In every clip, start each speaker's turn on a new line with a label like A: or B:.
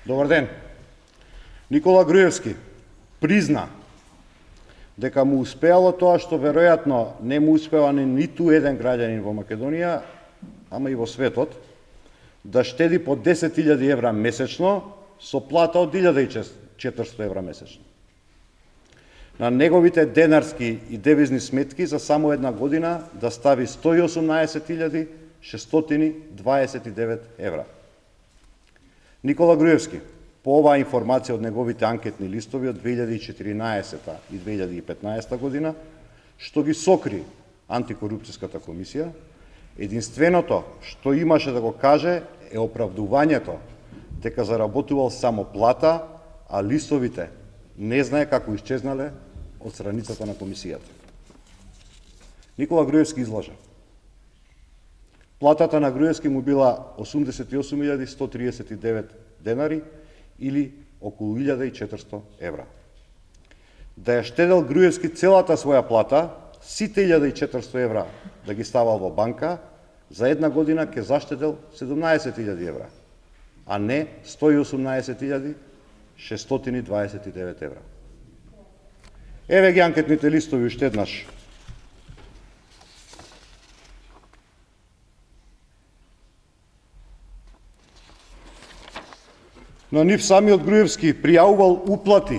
A: Добар ден. Никола Груевски призна дека му успеало тоа што веројатно не му успева ни ниту еден граѓанин во Македонија, ама и во светот, да штеди по 10.000 евра месечно со плата од 1.400 евра месечно. На неговите денарски и девизни сметки за само една година да стави 118.629 евра. Никола Груевски, по оваа информација од неговите анкетни листови од 2014 и 2015 година, што ги сокри антикорупцијската комисија, единственото што имаше да го каже е оправдувањето дека заработувал само плата, а листовите не знае како исчезнале од страницата на комисијата. Никола Груевски излажа. Платата на Груевски му била 88.139 денари или околу 1.400 евра. Да ја штедел Груевски целата своја плата, сите 1.400 евра да ги ставал во банка, за една година ќе заштедел 17.000 евра, а не 118.629 евра. Еве ги анкетните листови уште еднаш. На нив самиот Груевски пријавувал уплати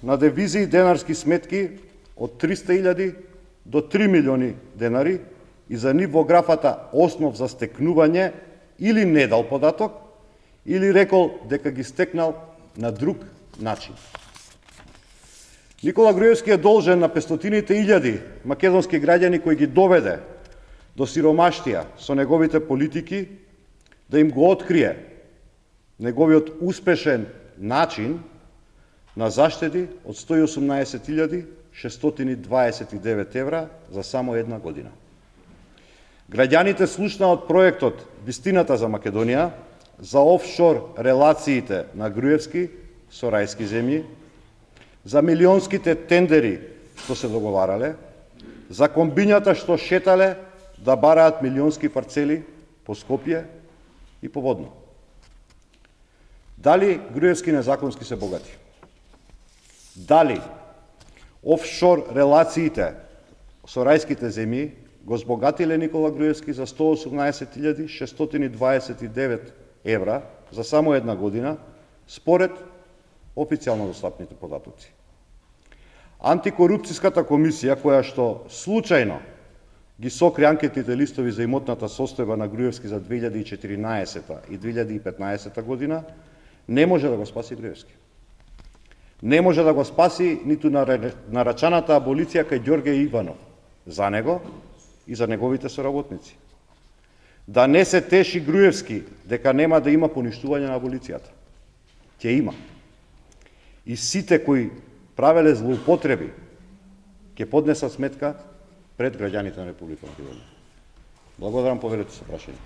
A: на девизи и денарски сметки од 300.000 до 3 милиони денари и за нив во графата основ за стекнување или не дал податок, или рекол дека ги стекнал на друг начин. Никола Груевски е должен на 500.000 македонски граѓани кои ги доведе до сиромаштија со неговите политики да им го открие неговиот успешен начин на заштеди од 118.629 евра за само една година. Граѓаните слушна од проектот Вистината за Македонија, за офшор релациите на Груевски со рајски земји, за милионските тендери што се договарале, за комбињата што шетале да бараат милионски парцели по Скопје и по Водно. Дали Груевски незаконски се богати? Дали офшор релациите со рајските земји го збогатиле Никола Груевски за 118.629 евра за само една година, според официјално достапните податоци? Антикорупцијската комисија, која што случајно ги сокри анкетните листови за имотната состојба на Груевски за 2014 и 2015 година, не може да го спаси Груевски. Не може да го спаси ниту нарачаната аболиција кај Ѓорге Иванов за него и за неговите соработници. Да не се теши Груевски дека нема да има поништување на аболицијата. Ќе има. И сите кои правеле злоупотреби ќе поднесат сметка пред граѓаните на Република Македонија. Благодарам, поверете се прашање.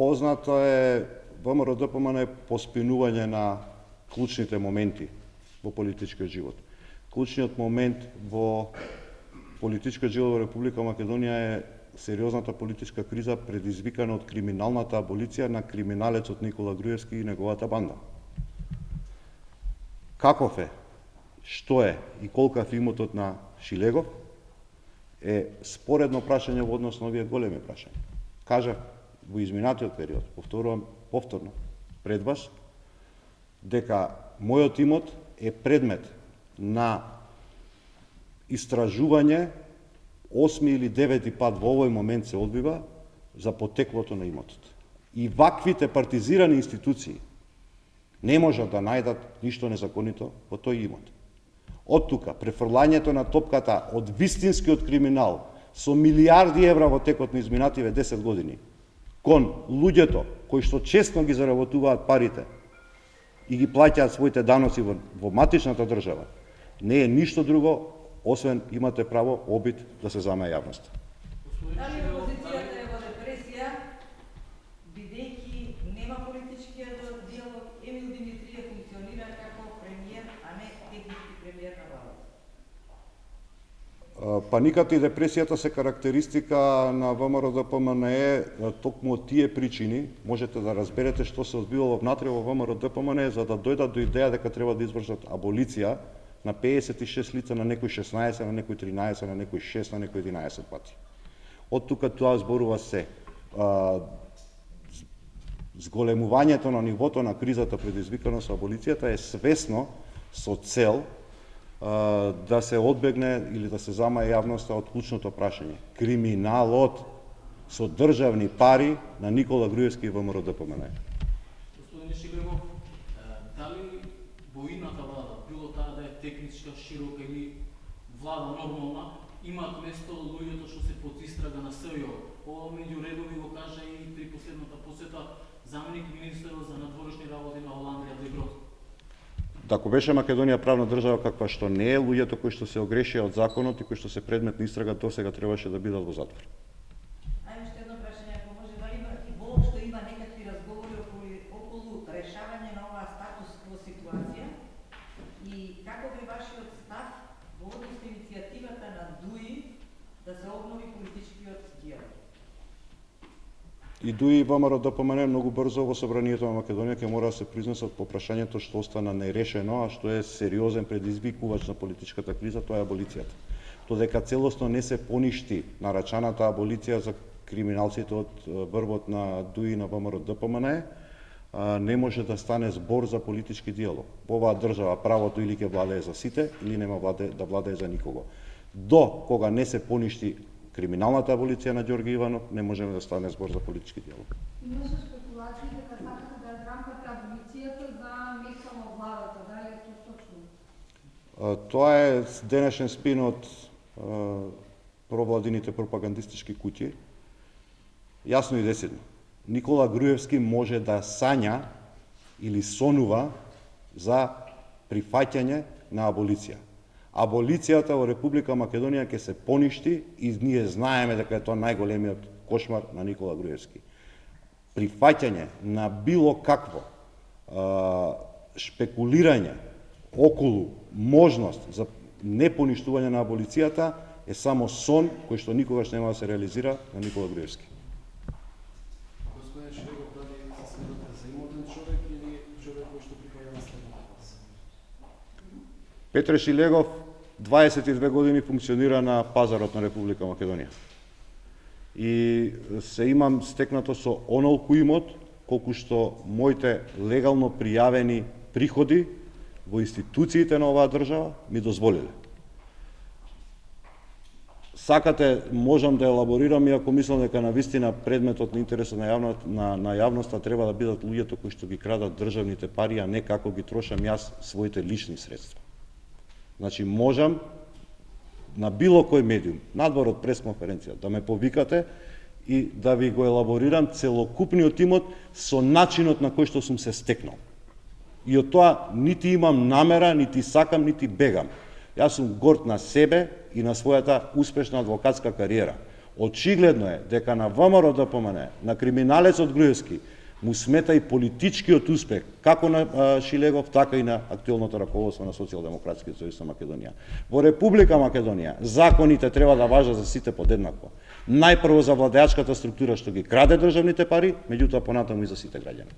A: Познато е, ВМРО-ДПМН е поспинување на клучните моменти во политичкиот живот. Клучниот момент во политичкиот живот во Република Македонија е сериозната политичка криза предизвикана од криминалната аболиција на криминалецот Никола Груевски и неговата банда. Каков е, што е и колкав имотот на Шилегов е споредно прашање во однос на овие големи прашања. Кажа во изминатиот период, повторно пред вас, дека мојот имот е предмет на истражување 8 или 9 пат во овој момент се одбива за потеклото на имотот. И ваквите партизирани институции не можат да најдат ништо незаконито во тој имот. Од тука, префрлањето на топката од вистинскиот криминал со милиарди евра во текот на изминативе 10 години, кон луѓето кои што честно ги заработуваат парите и ги плаќаат своите даноци во матичната држава, не е ништо друго, освен имате право обид да се замае јавноста.
B: Дали опозицијата е во депресија, бидејќи нема политички диалог, Емил Димитриев функционира како премиер, а
A: Паниката и депресијата се карактеристика на ВМРО-ДПМНЕ токму од тие причини. Можете да разберете што се одбивало внатре во ВМРО-ДПМНЕ за да дојдат до идеја дека треба да извршат аболиција на 56 лица, на некој 16, на некој 13, на некој 6, на некој 11 пати. Од тука тоа зборува се. Зголемувањето на нивото на кризата предизвикано со аболицијата е свесно со цел да се одбегне или да се замае јавноста од клучното прашање. Криминалот со државни пари на Никола Груевски и ВМРО-ДПМНЕ.
C: Господине Шилегов, дали во идната влада, било таа да е техничка, широка или влада нормална, имаат место луѓето што се под истрага на СЈО? Ова меѓу редови го кажа и при последната посета заменик министерот за надворешни работи на Холандија Дегрот.
A: Ако беше Македонија правна држава каква што не е, луѓето кои што се огрешија од законот и кои што се предмет на истрага досега требаше да бидат во затвор.
B: Ајде уште едно прашање, ако може, дали има и воопшто има некакви разговори околу решавање на оваа статускво ситуација и како би вашиот став во однос на иницијативата на ДУИ да се обнови политичкиот диалог?
A: И ДУИ и ВМРО-ДПМНЕ многу брзо во собранието на Македонија ќе мора да се произнесат по прашањето што остана нерешено, а што е сериозен предизвикувач на политичката криза, тоа е аболицијата. Додека целосно не се поништи нарачаната аболиција за криминалците од врвот на ДУИ на ВМРО-ДПМНЕ, не може да стане збор за политички диалог. Во оваа држава правото или ќе владее за сите, или нема да владее за никого. До кога не се поништи криминалната аболиција на Ѓорги Иванов, не можеме да стане збор за политички диалог.
D: Имаше спекулации дека сакате да рампате аболицијата за место во владата, дали е тоа точно?
A: Тоа е денешен спин од провладините пропагандистички куќи. Јасно и десетно. Никола Груевски може да сања или сонува за прифаќање на аболиција. Аболицијата во Република Македонија ќе се поништи и ние знаеме дека е тоа најголемиот кошмар на Никола Груевски. Прифаќање на било какво шпекулирање околу можност за непоништување на аболицијата е само сон кој што никогаш нема да се реализира на Никола Груевски.
E: Господин Шилегов, дали се смятате за имотен човек или човек кој што припаѓа на следната класа?
A: Петре Шилегов 22 години функционира на пазарот на Република Македонија. И се имам стекнато со онолку имот колку што моите легално пријавени приходи во институциите на оваа држава ми дозволиле. Сакате, можам да елаборирам, и ако мислам дека навистина предметот на интересот на јавноста треба да бидат луѓето кои што ги крадат државните пари, а не како ги трошам јас своите лични средства. Значи, можам на било кој медиум, надвор од пресконференција, да ме повикате и да ви го елаборирам целокупниот имот со начинот на кој што сум се стекнал. И од тоа нити имам намера, нити сакам, нити бегам. Јас сум горд на себе и на својата успешна адвокатска кариера. Очигледно е дека на ВМРО-ДПМНЕ, на криминалецот Груевски, му смета и политичкиот успех, како на Шилегов, така и на актуелното раководство на Социјалдемократскиот сојуз на Македонија. Во Република Македонија законите треба да важат за сите подеднакво. Најпрво за владеачката структура што ги краде државните пари, меѓутоа понатаму и за сите граѓани.